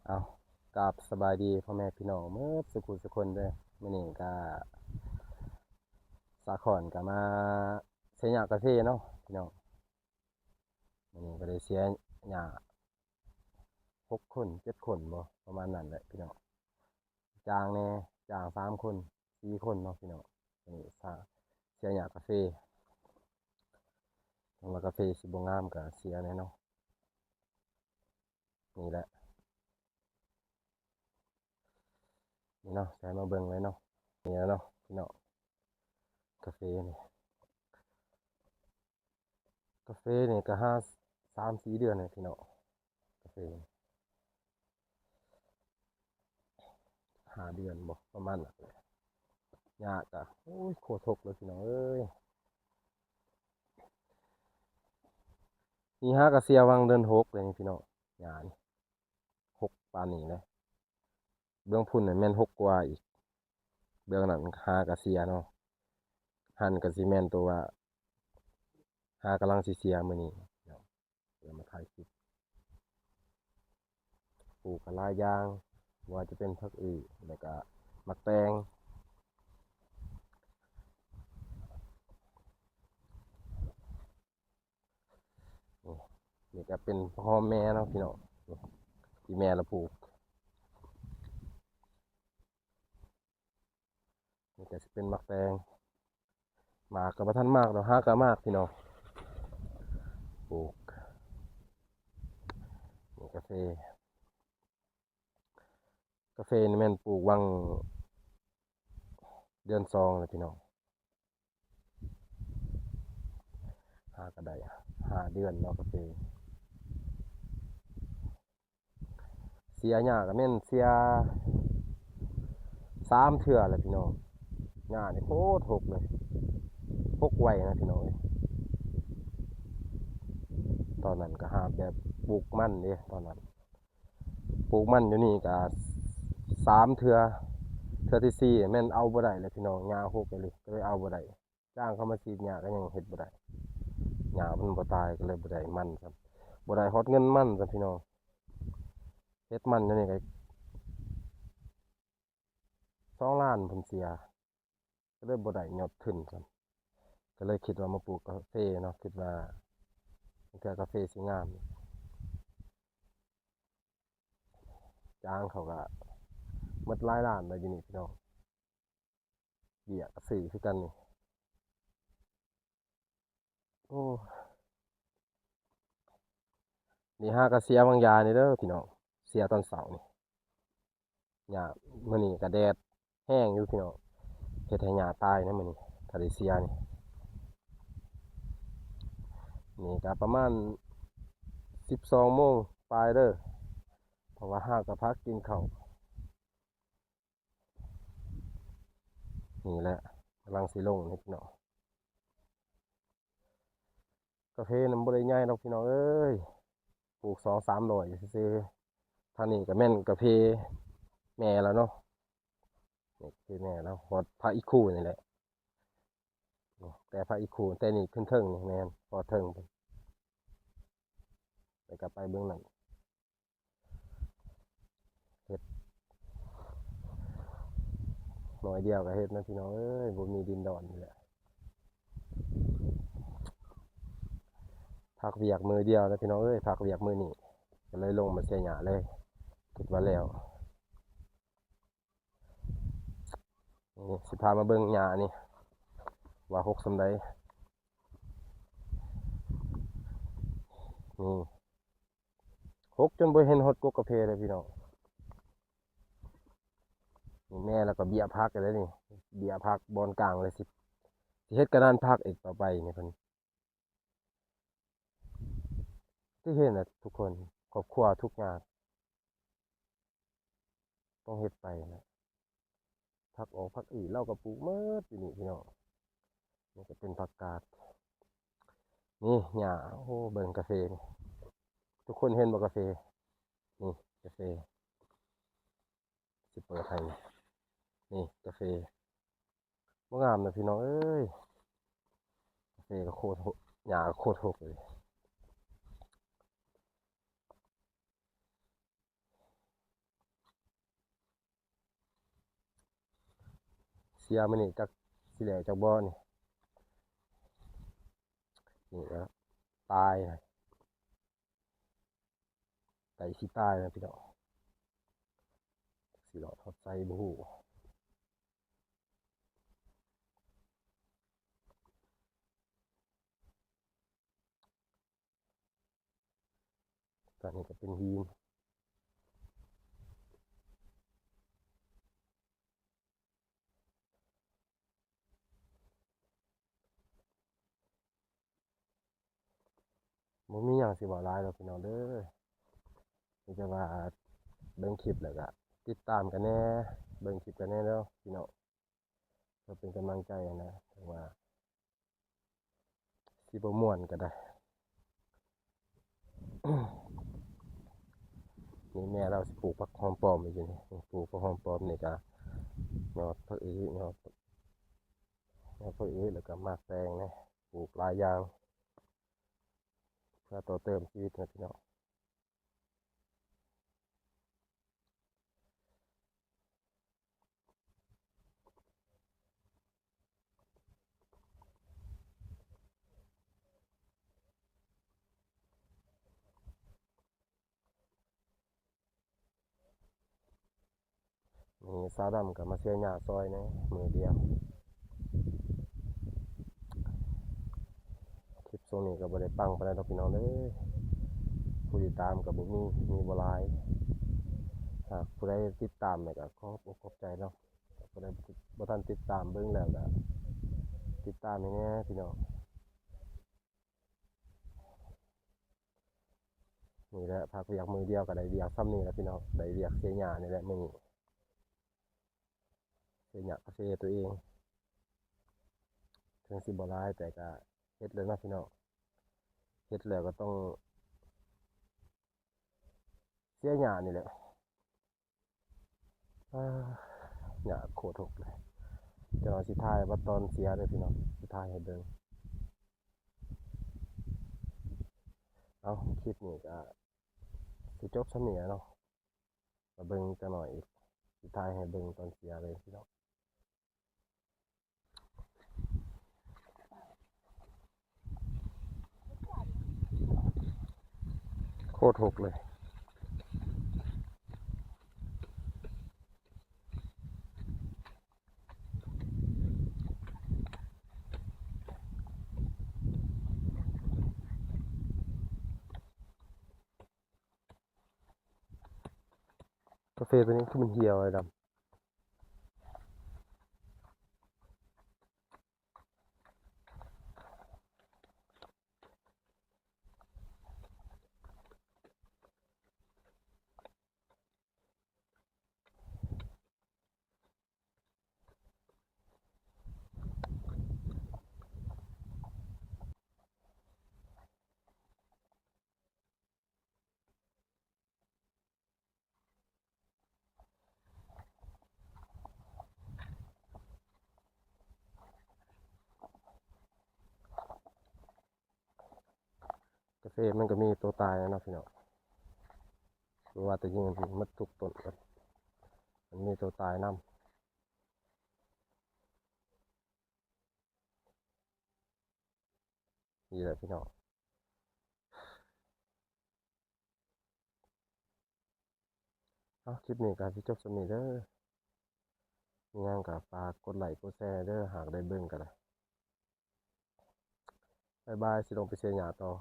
เอากับสบายดีพ่อแม่พี่น้องเมื่อสุขุสุคนเด้อมื้อนี้ก็สาขอนก็มาเสียหญ้ากาแฟเนาะพี่น้องมื้อนี้ก็ได้เสียหญ้า6 คน7 คนบ่ประมาณนั้นแหละพี่น้องจ้างแหน่จ้าง3 คน4 คนเนาะพี่น้องมื้อนี้เสียหญ้ากาแฟถึงว่ากาแฟสิบ่งามก็เสียแหน่เนาะนี่แหละนี่เนาะใส่มาเบิ่งเลยเนาะนี่แหละเนาะพี่น้องกาแฟนี่กาแฟนี่ก็หา3-4 เดือนเลยพี่น้องกาแฟ 5 เดือนบ่ประมาณนั้นแหละยากอะโอ้ยโคตรทุกข์เลยพี่น้องเอ้ยนี่ฮะกะเสียวังเดือน 6เลยนี่พี่น้องยานี่6ปานนี้เลยเบื้องพุ่นน่ะแม่น6 กว่าอีกเบื้องนั้นหากะเสียเนาะหันกะสิแม่นตัวว่าหากำลังสิเสียมื้อนี้เนาะเดี๋ยวมาถ่ายคลิปปลูกกะหลายอย่างบ่ว่าจะเป็นผักอื้อแล้วก็มักแตงนี่นี่ก็เป็นพ่อแม่เนาะพี่น้องนี่ที่แม่เราปลูกนี่ก็สิเป็นมักแตงหมากก็บ่ทันมากดอกหากะมากพี่น้องปลูกนี่กาแฟนี่แม่นปลูกวังเดือน 2เลยพี่น้องหาก็ได้5 เดือนเนาะกาแฟเสียหญ้าก็แม่นเสีย3 เทื่อแหละพี่น้องหญ้านี่โคตรหกเลยหกไว้นะพี่น้องเอ้ยตอนนั้นก็หาแบบปลูกมันเด้ตอนนั้นปลูกมันอยู่นี่ก็3 เทื่อเทื่อที่4แม่นเอาบ่ได้เลยพี่น้องหญ้าหกไปเลยก็เลยเอาบ่ได้จ้างเขามาฉีดหญ้าก็ยังเฮ็ดบ่ได้หญ้ามันบ่ตายก็เลยบ่ได้มันครับบ่ได้ฮอดเงินมันครับพี่น้องเฮ็ดมันอยู่นี่ก็2 ล้านผมเสียก็เลยบ่ได้ยอดทุนครับก็เลยคิดว่ามาปลูกกาแฟเนาะคิดว่าเทื่อกาแฟสิงามจ้างเขาก็หมดหลายล้านเลยอยู่นี่พี่น้องเบี้ยก็ซื้อคือกันนี่โอ้นี่หากะเสียบางยานี่เด้อพี่น้องเสียตอนเสาร์นี่หญ้ามื้อนี้ก็แดดแห้งอยู่พี่น้องเฮ็ดให้หญ้าตายนะมื้อนี้ถ้าได้เสียนี่ก็ประมาณ12 โมงปลายเด้อเพราะว่าหากะพักกินข้าวนี่แหละกำลังสิลงนี่พี่น้องกาแฟนำบ่ได้ใหญ่ดอกพี่น้องเอ้ยปลูก2-3 ร้อยซื่อๆทางนี้ก็แม่นกาแฟแม่แล้วเนาะนี่คือแม่แล้วฮอดพระอีคูนี่แหละแต่พระอีคูแต่นี่ขึ้นเทิงนี่แม่นพอเทิงพุ่นไปก็ไปเบิ่งนั่นเฮ็ดหน่อยเดียวก็เฮ็ดนะพี่น้องเอ้ยบ่มีดินดอนนี่แหละพักเวียกมือเดียวนะพี่น้องเอ้ยพักเวียกมือนี้ก็เลยลงมาเสียหญ้าเลยคิดว่าแล้วนี่สิพามาเบิ่งหญ้านี่ว่าหกส่ำใดนี่หกจนบ่เห็นฮอดกกกาแฟเลยพี่น้องนี่แม่แล้วก็เบี้ยพักกันเลยนี่เบี้ยพักบอนกลางเลยสิเฮ็ดกระดานพักอีกต่อไปนี่เพิ่นที่เห็นน่ะทุกคนครอบครัวทุกอย่างต้องเฮ็ดไปนะผักออกผักอีเราก็ปลูกหมดอยู่นี่พี่น้องนี่ก็เป็นผักกาดนี่หญ้าโอ้เบิ่งกาแฟนี่ทุกคนเห็นบ่กาแฟนี่กาแฟสิเปิดให้นี่กาแฟบ่งามนะพี่น้องเอ้ยกาแฟก็โคตรหญ้าก็โคตรรกเลย เสียมื้อนี้จักสิแล้วจักบ่นี่ก็ตายนะไก่สิตายนะพี่น้องสิรอดทอดใจบ่ฮู้ตอนนี้ก็เป็นหินบ่มีหยังสิเว้าหลายดอกพี่น้องเด้อมีแต่ว่าเบิ่งคลิปแล้วก็ติดตามกันแหน่เบิ่งคลิปกันแหน่เด้อพี่น้องเพื่อเป็นกำลังใจนะถึงว่าสิบ่ม่วนก็ได้ นี่แม่เราสิปลูกผักหอมปลอมอยู่นี่ปลูกผักหอมปลอมนี่ก็ยอดผักอื้อยอดผักอื้แล้วก็หมากแตงนะปลูกหลายอย่างเพื่อต่อเติมชีวิตนะพี่น้องนี่สาวดำกับมาเสียหญ้าซอยนะมือเดียวคลิปทรงนี้ก็บ่ได้ปังปานใดดอกพี่น้องเด้อผู้ติดตามก็บ่มีบ่หลายหากผู้ใดติดตามเนี่ยก็ขอบอกขอบใจเนาะผู้ใดบ่ทันติดตามเบิ่งแล้วก็ติดตามให้แหน่พี่น้องนี่แหละพักเวียกมือเดียวก็ได้เวียกซ้ำนี่แหละพี่น้องได้เวียกเสียหญ้านี่แหละมื้อนี้เสียหญ้าก็เสียตัวเองถึงสิบ่หลายแต่ก็เฮ็ดแล้วเนาะพี่น้องเฮ็ดแล้วก็ต้องเสียหญ้านี่แหละอาหญ้าโคตรรกเลยเดี๋ยวสิถ่ายว่าตอนเสียเด้อพี่น้องสิถ่ายให้เบิ่งเอ้าคลิปนี้ก็สิจบส่ำนี้แหละเนาะมาเบิ่งจักหน่อยอีกสิถ่ายให้เบิ่งตอนเสียเลยพี่น้องโคตรรกเลยกาแฟตัวนี้คือมันเหี่ยวเลยดำกาแฟมันก็มีตัวตายเนาะพี่น้องบ่ว่าแต่ยิงมันหมดทุกต้นครับมันมีตัวตายนำนี่แหละพี่น้องเอ้าคลิปนี้ก็สิจบส่ำนี้เด้อมีหยังก็ฝากกดไลค์กดแชร์เด้อหากได้เบิ่งก็ได้บ๊ายบายสิลงไปเสียหญ้าต่อ